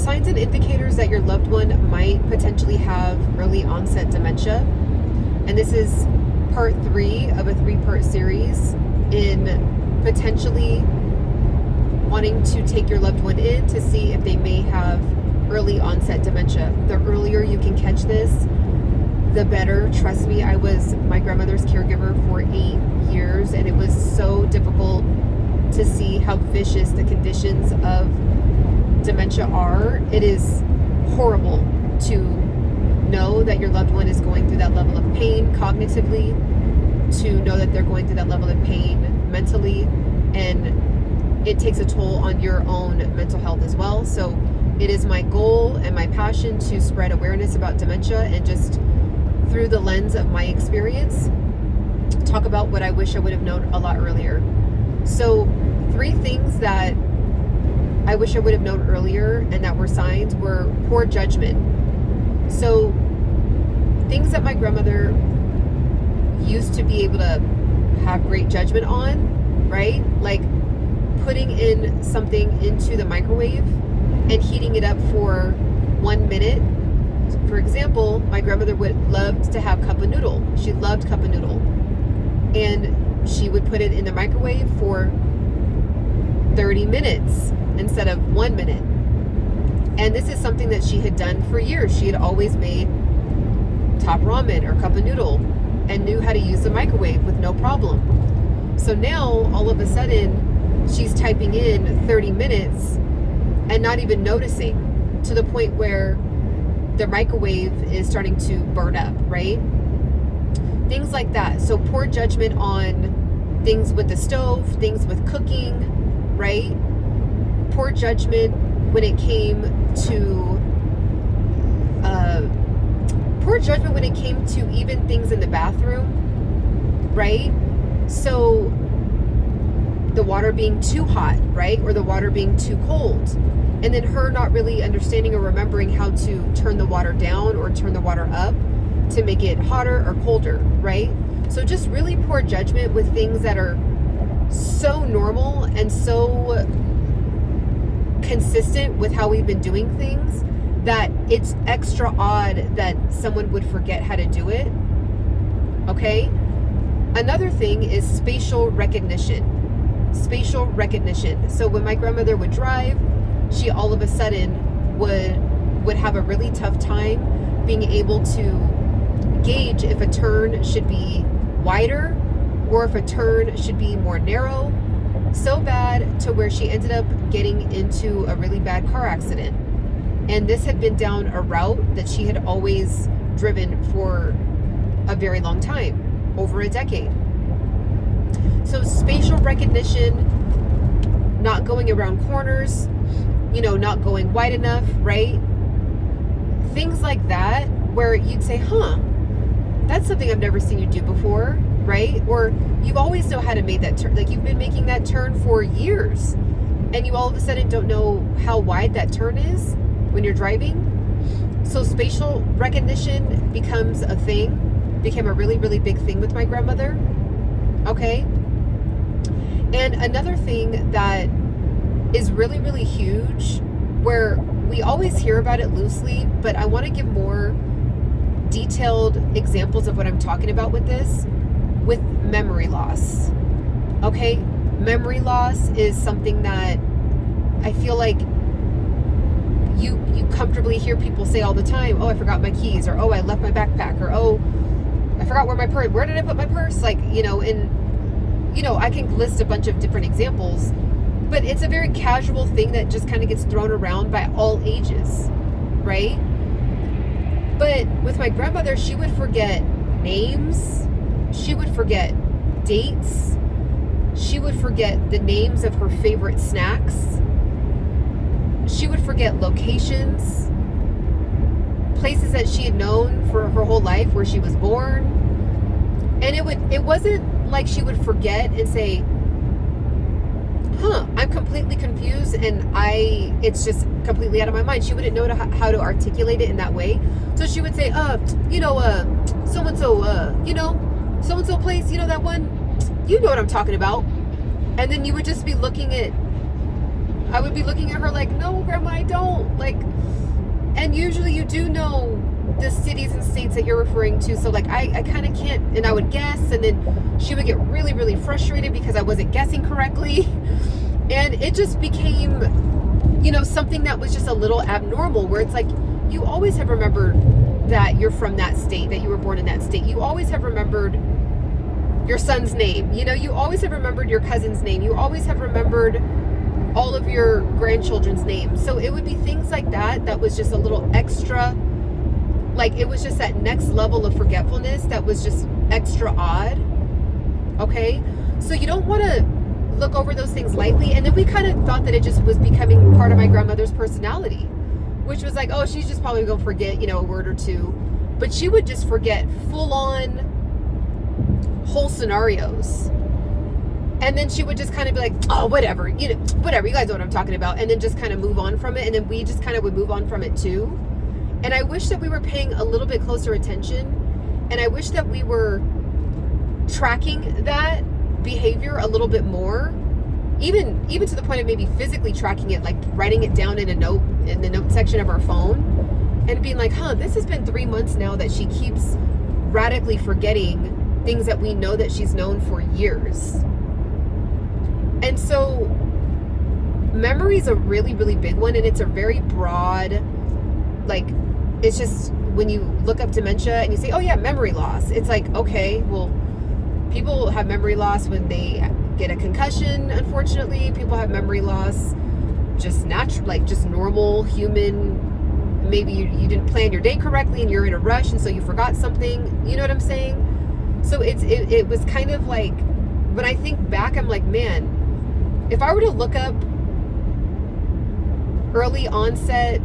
signs and indicators that your loved one might potentially have early onset dementia. And this is part 3 of a 3-part series in potentially wanting to take your loved one in to see if they may have early onset dementia. The earlier you can catch this, the better. Trust me, I was my grandmother's caregiver for 8 years, and it was so difficult to see how vicious the conditions of dementia are. It is horrible to know that your loved one is going through that level of pain cognitively, to know that they're going through that level of pain mentally, and it takes a toll on your own mental health as well. So it is my goal and my passion to spread awareness about dementia, and just through the lens of my experience, talk about what I wish I would have known a lot earlier. So 3 things that I wish I would have known earlier and that were signs were poor judgment. So things that my grandmother used to be able to have great judgment on, right? Like putting in something into the microwave and heating it up for 1 minute. For example, my grandmother would love to have cup of noodle. She loved cup of noodle. And she would put it in the microwave for 30 minutes instead of 1 minute. And this is something that she had done for years. She had always made top ramen or cup of noodle and knew how to use the microwave with no problem. So now, all of a sudden, she's typing in 30 minutes and not even noticing, to the point where the microwave is starting to burn up, right? Things like that. So poor judgment on things with the stove, things with cooking, right? Poor judgment when it came to even things in the bathroom, right? So the water being too hot, right? Or the water being too cold. And then her not really understanding or remembering how to turn the water down or turn the water up to make it hotter or colder, right? So just really poor judgment with things that are so normal and so consistent with how we've been doing things that it's extra odd that someone would forget how to do it. Okay? Another thing is spatial recognition. Spatial recognition. So when my grandmother would drive, she all of a sudden would have a really tough time being able to gauge if a turn should be wider or if a turn should be more narrow. So bad to where she ended up getting into a really bad car accident. And this had been down a route that she had always driven for a very long time, over a decade. So spatial recognition, not going around corners, not going wide enough, right? Things like that, where you'd say, that's something I've never seen you do before, right? Or you always know how to make that turn. Like you've been making that turn for years, and you all of a sudden don't know how wide that turn is when you're driving. So spatial recognition became a really, really big thing with my grandmother. Okay. And another thing that is really, really huge, where we always hear about it loosely, but I want to give more detailed examples of what I'm talking about with this, with memory loss. Okay? Memory loss is something that I feel like you comfortably hear people say all the time. Oh, I forgot my keys, or oh, I left my backpack, or oh, I forgot where did I put my purse? Like, I can list a bunch of different examples, but it's a very casual thing that just kind of gets thrown around by all ages, right? But with my grandmother, she would forget names, she would forget dates, she would forget the names of her favorite snacks, she would forget locations, places that she had known for her whole life, where she was born. And it wasn't like she would forget and say, I'm completely confused and it's just completely out of my mind. She wouldn't know how to articulate it in that way. So she would say, so-and-so, so-and-so place, that one, you know what I'm talking about. And then you would just be looking at I would be looking at her like, no, Grandma, I don't. Like, and usually you do know the cities and states that you're referring to. So like, I kind of can't, and I would guess, and then she would get really, really frustrated because I wasn't guessing correctly. And it just became, you know, something that was just a little abnormal, where it's like, you always have remembered that you're from that state, that you were born in that state. You always have remembered your son's name. You know, you always have remembered your cousin's name. You always have remembered all of your grandchildren's names. So it would be things like that that was just a little extra, like it was just that next level of forgetfulness that was just extra odd. Okay? So you don't want to look over those things lightly. And then we kind of thought that it just was becoming part of my grandmother's personality, which was like, oh, she's just probably going to forget, you know, a word or two. But she would just forget full on whole scenarios. And then she would just kind of be like, oh, whatever, you know, whatever, you guys know what I'm talking about. And then just kind of move on from it. And then we just kind of would move on from it too. And I wish that we were paying a little bit closer attention. And I wish that we were tracking that behavior a little bit more. Even to the point of maybe physically tracking it, like writing it down in a note, in the note section of our phone, and being like, this has been 3 months now that she keeps radically forgetting things that we know that she's known for years. And so memory is a really, really big one, and it's a very broad, like, it's just when you look up dementia and you say, oh yeah, memory loss, it's like, okay, well, people have memory loss when they get a concussion, unfortunately. People have memory loss just natural, like just normal human, maybe you didn't plan your day correctly and you're in a rush and so you forgot something, you know what I'm saying? So it was kind of like, when I think back, I'm like, man, if I were to look up early onset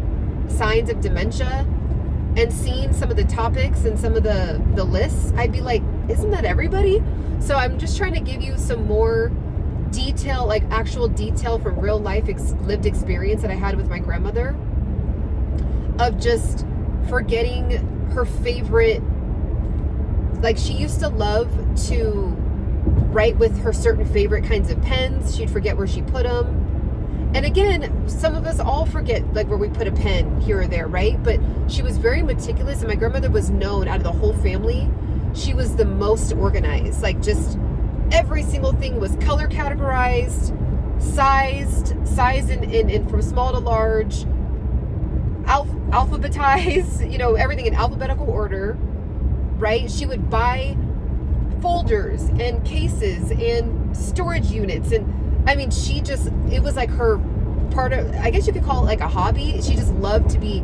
signs of dementia and seen some of the topics and some of the lists, I'd be like, isn't that everybody? So I'm just trying to give you some more detail, like actual detail from real life lived experience that I had with my grandmother, of just forgetting her favorite, like she used to love to write with her certain favorite kinds of pens. She'd forget where she put them. And again, some of us all forget like where we put a pen here or there, right? But she was very meticulous, and my grandmother was known out of the whole family, she was the most organized. Like just every single thing was color categorized, sized in from small to large, alphabetized, you know, everything in alphabetical order, right? She would buy folders and cases and storage units, and I mean, she just, it was like her part of, I guess you could call it like a hobby. She just loved to be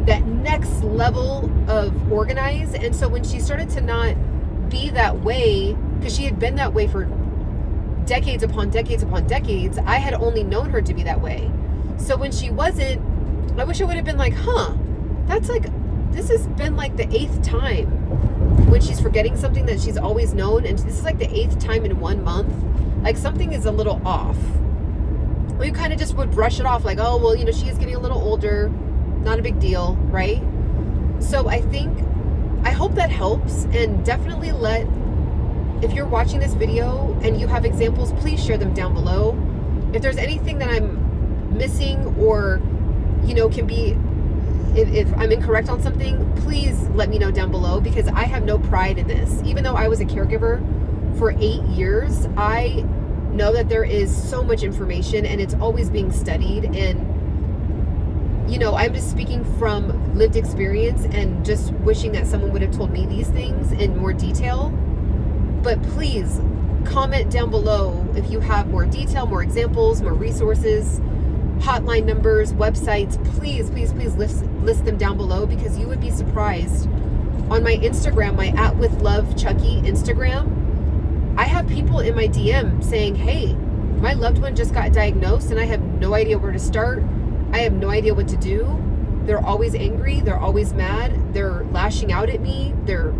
that next level of organized. And so when she started to not be that way, because she had been that way for decades upon decades upon decades, I had only known her to be that way. So when she wasn't, I wish I would have been like, that's like, this has been like the 8th time when she's forgetting something that she's always known, and this is like the 8th time in 1 month. Like something is a little off. We kind of just would brush it off like, oh, well, you know, she is getting a little older, not a big deal, right? So I hope that helps, and definitely if you're watching this video and you have examples, please share them down below. If there's anything that I'm missing, or, you know, can be, if I'm incorrect on something, please let me know down below, because I have no pride in this. Even though I was a caregiver for 8 years, I know that there is so much information and it's always being studied. And, you know, I'm just speaking from lived experience and just wishing that someone would have told me these things in more detail. But please comment down below if you have more detail, more examples, more resources, hotline numbers, websites. Please, please, please list them down below, because you would be surprised. On my Instagram, my @WithLoveChuckie Instagram, I have people in my DM saying, hey, my loved one just got diagnosed and I have no idea where to start. I have no idea what to do. They're always angry. They're always mad. They're lashing out at me. They're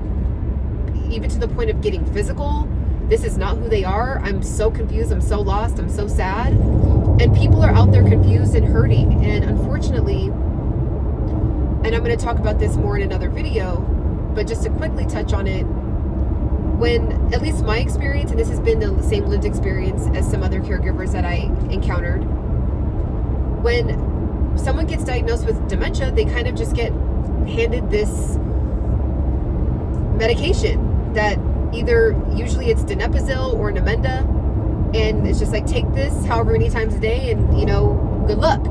even to the point of getting physical. This is not who they are. I'm so confused. I'm so lost. I'm so sad. And people are out there confused and hurting. And unfortunately, and I'm going to talk about this more in another video, but just to quickly touch on it, when, at least my experience, and this has been the same lived experience as some other caregivers that I encountered, when someone gets diagnosed with dementia, they kind of just get handed this medication that usually it's donepezil or Namenda, and it's just like, take this however many times a day and, good luck.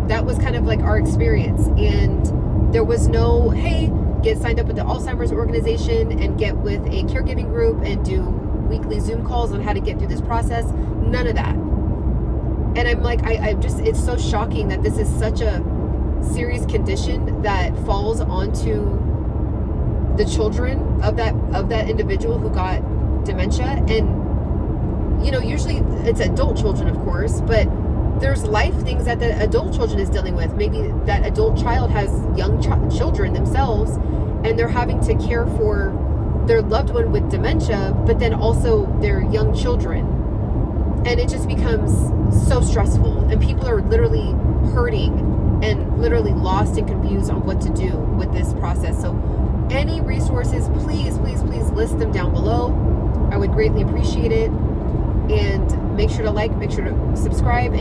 That was kind of like our experience. And there was no, hey, get signed up with the Alzheimer's organization and get with a caregiving group and do weekly Zoom calls on how to get through this process. None of that. And I'm like, it's so shocking that this is such a serious condition that falls onto the children of that individual who got dementia. And usually it's adult children, of course, but there's life things that the adult children is dealing with. Maybe that adult child has young children themselves, and they're having to care for their loved one with dementia, but then also their young children. And it just becomes so stressful, and people are literally hurting and literally lost and confused on what to do with this process. So any resources, please, please, please list them down below. I would greatly appreciate it. And make sure to like, make sure to subscribe.